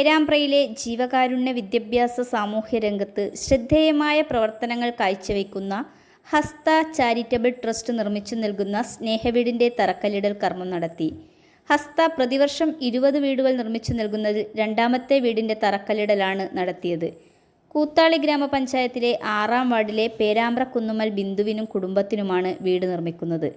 പേരാമ്പ്രയിലെ ജീവകാരുണ്യ വിദ്യാഭ്യാസ സാമൂഹ്യ രംഗത്ത് ശ്രദ്ധേയമായ പ്രവർത്തനങ്ങൾ കാഴ്ചവെക്കുന്ന ഹസ്ത ചാരിറ്റബിൾ ട്രസ്റ്റ് നിർമ്മിച്ചു നൽകുന്ന സ്നേഹവീടിൻ്റെ തറക്കല്ലിടൽ കർമ്മം നടത്തി. ഹസ്ത പ്രതിവർഷം 20 വീടുകൾ നിർമ്മിച്ചു നൽകുന്നതിൽ രണ്ടാമത്തെ വീടിൻ്റെ തറക്കല്ലിടലാണ് നടത്തിയത്. കൂത്താളി ഗ്രാമപഞ്ചായത്തിലെ 6-ാം വാർഡിലെ പേരാമ്പ്രക്കുന്നുമ്മൽ ബിന്ദുവിനും കുടുംബത്തിനുമാണ് വീട് നിർമ്മിക്കുന്നത്.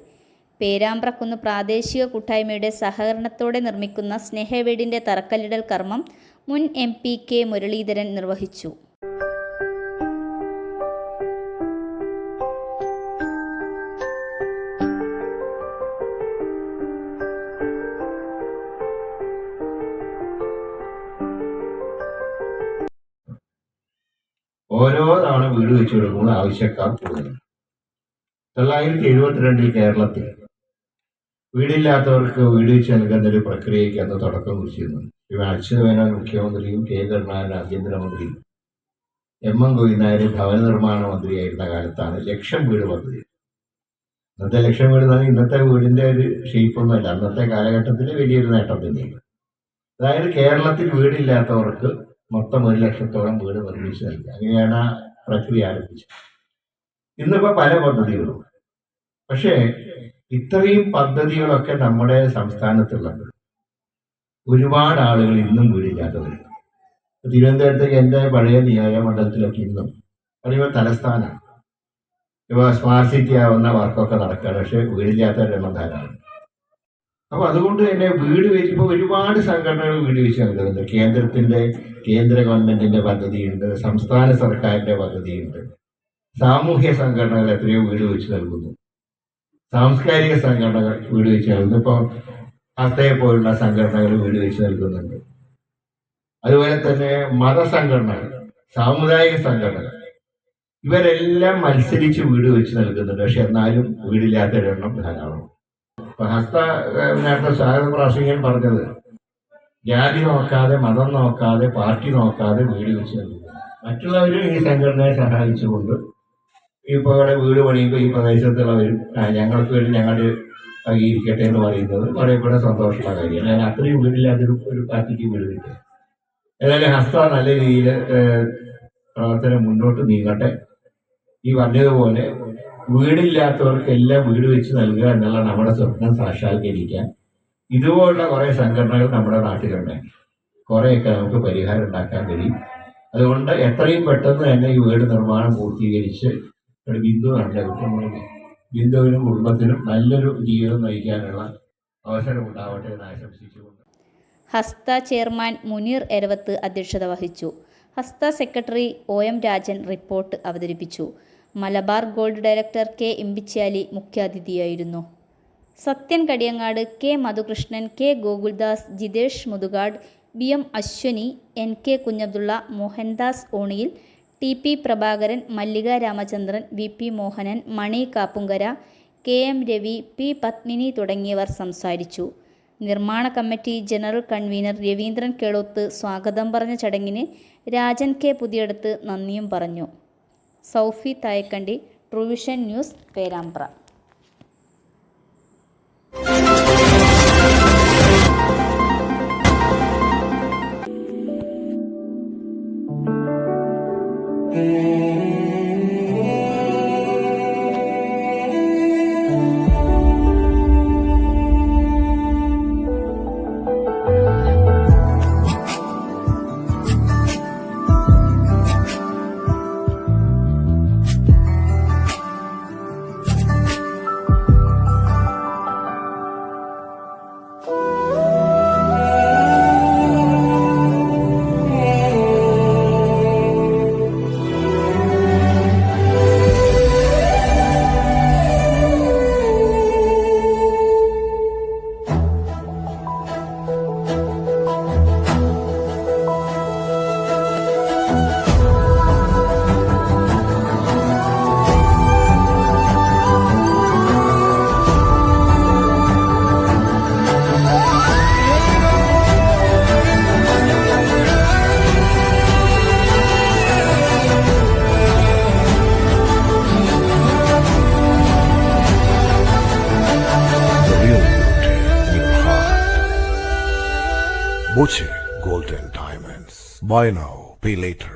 പേരാമ്പ്രക്കുന്ന് പ്രാദേശിക കൂട്ടായ്മയുടെ സഹകരണത്തോടെ നിർമ്മിക്കുന്ന സ്നേഹവീടിൻ്റെ തറക്കല്ലിടൽ കർമ്മം മുൻ MP കെ മുരളീധരൻ നിർവഹിച്ചു. ഓരോ തവണ വീട് വെച്ചു കൊടുക്കുമ്പോൾ ആവശ്യക്കാർ കൂടുതൽ. 1972 കേരളത്തിൽ വീടില്ലാത്തവർക്ക് വീട് വെച്ച് നൽകുന്ന ഒരു പ്രക്രിയയ്ക്ക് അന്ന് തുടക്കം കുറിച്ചിരുന്നു. അച്യുതമേനോൻ മുഖ്യമന്ത്രിയും കെ കരുണാകരൻ ആഭ്യന്തരമന്ത്രിയും M.M. ഗോവിന്ദനായർ ഭവന നിർമ്മാണ മന്ത്രിയായിരുന്ന കാലത്താണ് ലക്ഷം വീട് പദ്ധതി. ഇന്നത്തെ ലക്ഷം വീട് എന്ന് പറഞ്ഞാൽ ഇന്നത്തെ വീടിന്റെ ഒരു ഷേപ്പൊന്നുമല്ല, അന്നത്തെ കാലഘട്ടത്തിൽ വലിയൊരു നേട്ടം തന്നെയാണ്. അതായത് കേരളത്തിൽ വീടില്ലാത്തവർക്ക് മൊത്തം 1 ലക്ഷത്തോളം വീട് നിർമ്മിച്ചു നൽകുക, അങ്ങനെയാണ് ആ പ്രക്രിയ ആരംഭിച്ചത്. ഇന്നിപ്പോൾ പല പദ്ധതികളും, പക്ഷേ ഇത്രയും പദ്ധതികളൊക്കെ നമ്മുടെ സംസ്ഥാനത്തുള്ളത് ഒരുപാട് ആളുകൾ ഇന്നും വീടില്ലാത്തവരുണ്ട്. തിരുവനന്തപുരത്തേക്ക് എൻ്റെ പഴയ നിയോജകമണ്ഡലത്തിലൊക്കെ ഇന്നും പറയുമ്പോൾ തലസ്ഥാനമാണ്. ഇപ്പോൾ സ്മാർട്ട് സിറ്റി ആവുന്ന വർക്കൊക്കെ നടക്കുകയാണ്, പക്ഷേ വീടില്ലാത്തവരുടെ എണ്ണം ധാരാളം. അപ്പോൾ അതുകൊണ്ട് തന്നെ വീട് വെച്ചപ്പോൾ ഒരുപാട് സംഘടനകൾ വീട് വെച്ച് നൽകുന്നുണ്ട്. കേന്ദ്ര ഗവൺമെന്റിന്റെ പദ്ധതിയുണ്ട്, സംസ്ഥാന സർക്കാരിന്റെ പദ്ധതിയുണ്ട്, സാമൂഹ്യ സംഘടനകൾ എത്രയോ വീട് വെച്ച് നൽകുന്നു, സാംസ്കാരിക സംഘടനകൾ വീട് വെച്ച് നൽകുന്നു. ഇപ്പോൾ ഹസ്തയെ പോലുള്ള സംഘടനകൾ വീട് വെച്ച് നൽകുന്നുണ്ട്. അതുപോലെ തന്നെ മതസംഘടനകൾ, സാമുദായിക സംഘടനകൾ, ഇവരെല്ലാം മത്സരിച്ച് വീട് വെച്ച് നൽകുന്നുണ്ട്. പക്ഷെ എന്നാലും വീടില്ലാത്തവരുടെ എണ്ണം ധാരാളം. ഇപ്പൊ ഹസ്ത നേരത്തെ സ്വാഗത പ്രാസംഗികൻ പറഞ്ഞത്, ജാതി നോക്കാതെ, മതം നോക്കാതെ, പാർട്ടി നോക്കാതെ വീട് വെച്ച് നൽകുന്നു. മറ്റുള്ളവരും ഈ സംഘടനയെ സഹായിച്ചുകൊണ്ട് ഇപ്പോൾ ഇവിടെ വീട് പണിയുമ്പോൾ ഈ പ്രദേശത്തുള്ളവരും ഞങ്ങൾക്ക് വേണ്ടി ഞങ്ങളുടെ അംഗീകരിക്കട്ടെ എന്ന് പറയുന്നത് പറയപ്പെടാൻ സന്തോഷമുള്ള കാര്യമാണ്. ഞാൻ അത്രയും വീടില്ലാത്തൊരു പാർട്ടിക്ക് വീട് കിട്ടുക. ഏതായാലും ഹസ്ത നല്ല രീതിയിൽ പ്രവർത്തനം മുന്നോട്ട് നീങ്ങട്ടെ. ഈ പറഞ്ഞതുപോലെ വീടില്ലാത്തവർക്കെല്ലാം വീട് വെച്ച് നൽകുക എന്നുള്ള നമ്മുടെ സ്വപ്നം സാക്ഷാത്കരിക്കാൻ ഇതുപോലുള്ള കുറേ സംഘടനകൾ നമ്മുടെ നാട്ടിലുണ്ടെങ്കിൽ കുറേയൊക്കെ നമുക്ക് പരിഹാരം ഉണ്ടാക്കാൻ കഴിയും. അതുകൊണ്ട് എത്രയും പെട്ടെന്ന് തന്നെ ഈ വീട് നിർമ്മാണം പൂർത്തീകരിച്ച് ഒരു ബിന്ദു നടത്തുന്നത് ബിന്ദുവിനും കുടുംബത്തിനും നല്ലൊരു ജീവിതം നയിക്കാനുള്ള അവസരം ഉണ്ടാവട്ടെ എന്ന് ആശംസിച്ചുകൊണ്ട് ഹസ്ത ചെയർമാൻ മുനീർ എരവത്ത് അധ്യക്ഷത വഹിച്ചു. Hastha secretary OM Rajan report അവതരിപ്പിച്ചു. മലബാർ ഗോൾഡ് ഡയറക്ടർ K ഇമ്പിച്ചാലി മുഖ്യാതിഥിയായിരുന്നു. Sathyan Kadiyangad, K Madhukrishnan, K Gokuldas, Jithesh Muthukad, BM Ashwani, NK Kunhabdulla, Mohandas Oniyil, TP Prabhakaran, Mallika Ramachandran, VP Mohanan, Mani Kappunkara, KM Ravi, P Padmini തുടങ്ങിയവർ സംസാരിച്ചു. നിർമ്മാണ committee general convener Raveendran Keloth സ്വാഗതം പറഞ്ഞ ചടങ്ങിന് രാജൻ K പുതിയടത്ത് നന്ദിയും പറഞ്ഞു. Soufi Thayakandi, truevision news, Perambra. Boche Golden Diamonds. Buy now, pay later.